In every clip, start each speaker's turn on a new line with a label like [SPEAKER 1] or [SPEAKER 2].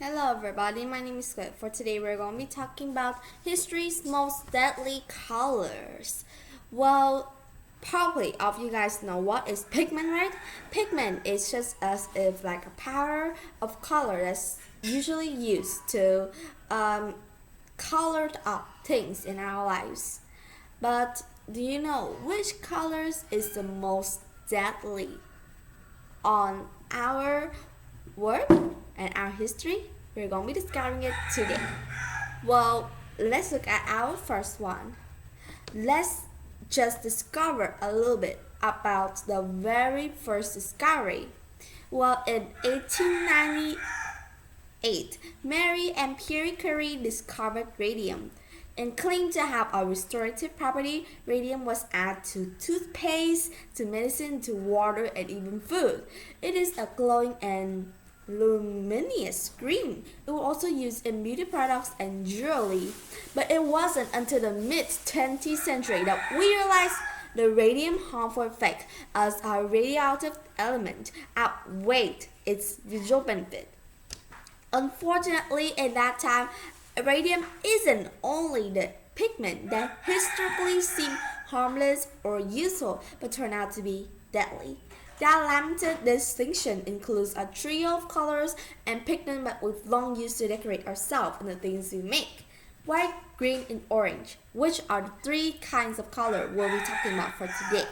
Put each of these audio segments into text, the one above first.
[SPEAKER 1] Hello everybody, my name is Cliff. For today we're going to be talking about history's most deadly colors. Well, probably all of you guys know what is pigment, right? Pigment is just as if like a powder of color that's usually used to color up things in our lives. But do you know which colors is the most deadly on our world and our history? We're going to be discovering it today. Well, let's look at our first one. Let's just discover a little bit about the very first discovery. Well, in 1898, Mary and Pierre Curie discovered radium. And claimed to have a restorative property, radium was added to toothpaste, to medicine, to water, and even food. It is a glowing and luminous green. It was also used in beauty products and jewelry. But it wasn't until the mid-20th century that we realized the radium harmful effect as a radioactive element outweighed its visual benefit. Unfortunately, at that time, radium isn't only the pigment that historically seemed harmless or useful but turned out to be deadly. That limited distinction includes a trio of colors and pigment that we've long used to decorate ourselves and the things we make. White, green, and orange, which are the three kinds of color we'll be talking about for today.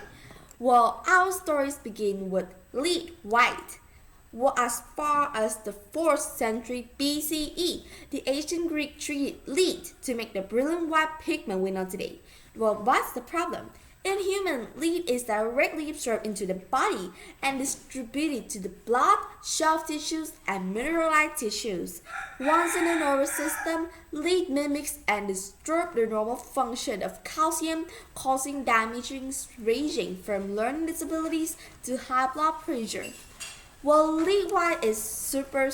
[SPEAKER 1] Well, our stories begin with lead white. Well, as far as the 4th century BCE, the ancient Greek treated lead to make the brilliant white pigment we know today. Well, what's the problem? In human, lead is directly absorbed into the body and distributed to the blood, soft tissues, and mineralized tissues. Once in the nervous system, lead mimics and disturbs the normal function of calcium, causing damaging ranging from learning disabilities to high blood pressure. Well, lead white is super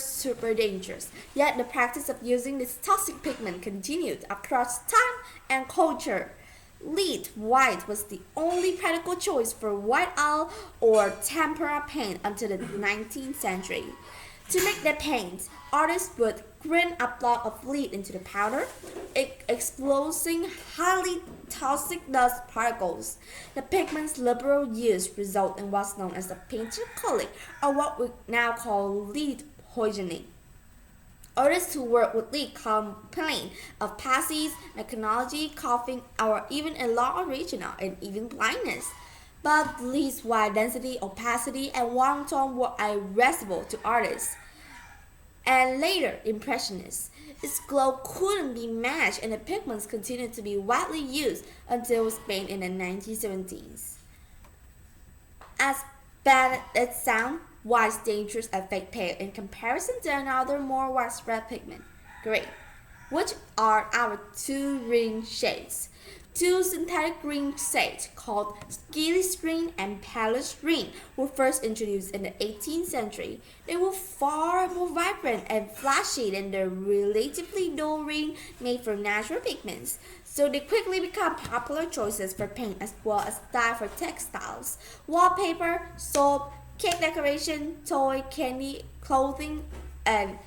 [SPEAKER 1] dangerous, yet the practice of using this toxic pigment continued across time and culture. Lead white was the only practical choice for white oil or tempera paint until the 19th century. To make the paint, artists would grind a block of lead into the powder, exposing highly toxic dust particles. The pigment's liberal use resulted in what's known as the painter's colic, or what we now call lead poisoning. Artists who work with lead complain of palsy, mechanology, coughing, or even a low regional and even blindness. But lead's wide density, opacity, and warm tone were irresistible to artists and later impressionists. Its glow couldn't be matched, and the pigments continued to be widely used until it was banned in the 1970s. As bad as it sounds, white's dangerous effect pale in comparison to another more widespread pigment, gray, which are our two green shades. Two synthetic green shades called Skilly's green and Palace green were first introduced in the 18th century. They were far more vibrant and flashy than the relatively dull green made from natural pigments, so they quickly became popular choices for paint as well as dye for textiles, wallpaper, soap, cake decoration, toy, candy, clothing, and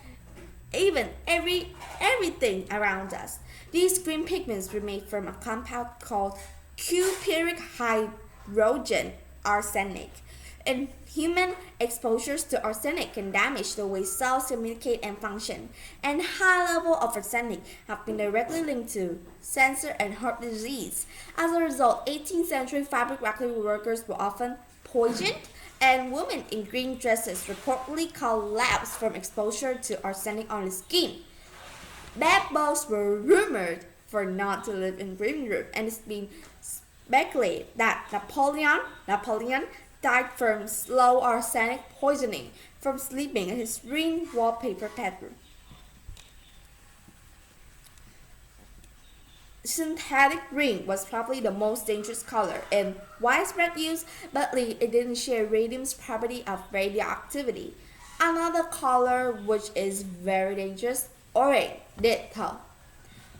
[SPEAKER 1] even everything around us. These green pigments were made from a compound called cupric hydrogen arsenic. In human, exposures to arsenic can damage the way cells communicate and function, and high levels of arsenic have been directly linked to cancer and heart disease. As a result, 18th century fabric factory workers were often poisoned, and women in green dresses reportedly collapsed from exposure to arsenic on the skin. Bed bugs were rumored for not to live in green room, and it's been speculated that Napoleon died from slow arsenic poisoning from sleeping in his green wallpaper bedroom. Synthetic green was probably the most dangerous color in widespread use, but it didn't share radium's property of radioactivity. Another color which is very dangerous, orange, did tell.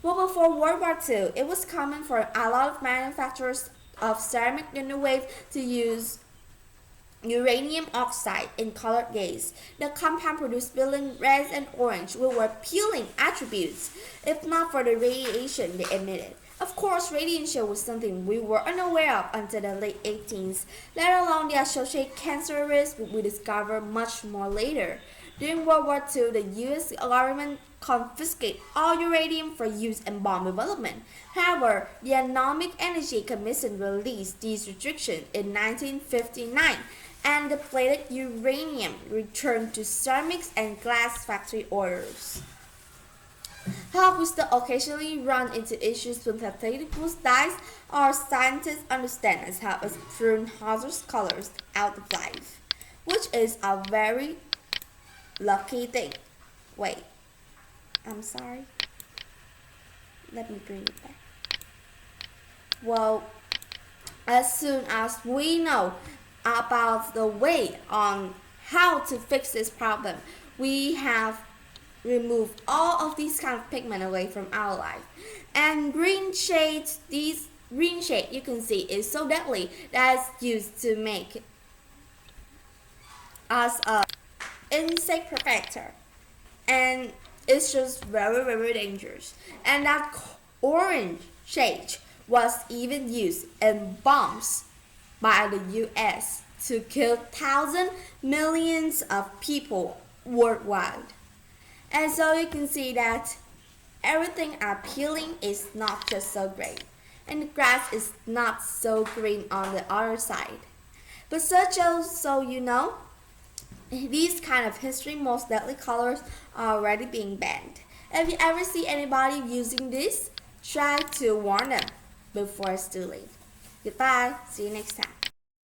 [SPEAKER 1] Well, before World War II, it was common for a lot of manufacturers of ceramic dinnerware to use uranium oxide in colored gas. The compound produced brilliant red and orange, which were appealing attributes, if not for the radiation they emitted. Of course, radiation was something we were unaware of until the late 18th, let alone the associated cancer risk we discovered much more later. During World War II, the US government confiscated all uranium for use in bomb development. However, the Atomic Energy Commission released these restrictions in 1959, and the depleted uranium returned to ceramics and glass factory orders. However, we still occasionally run into issues with synthetic dyes. Our scientists understand as help us prune hazardous colors out of life, which is a very lucky thing. Wait, I'm sorry. Let me bring it back. Well, as soon as we know about the way on how to fix this problem, we have removed all of these kind of pigment away from our life. And green shades, these green shade you can see is so deadly that it's used to make us a insect protector, and it's just very dangerous. And that orange shade was even used in bombs by the US to kill thousands, millions of people worldwide. And so you can see that everything appealing is not just so great, and the grass is not so green on the other side. But such so you know, these kind of history most deadly colors are already being banned. If you ever see anybody using this, try to warn them before it's too late. Goodbye, see you next time.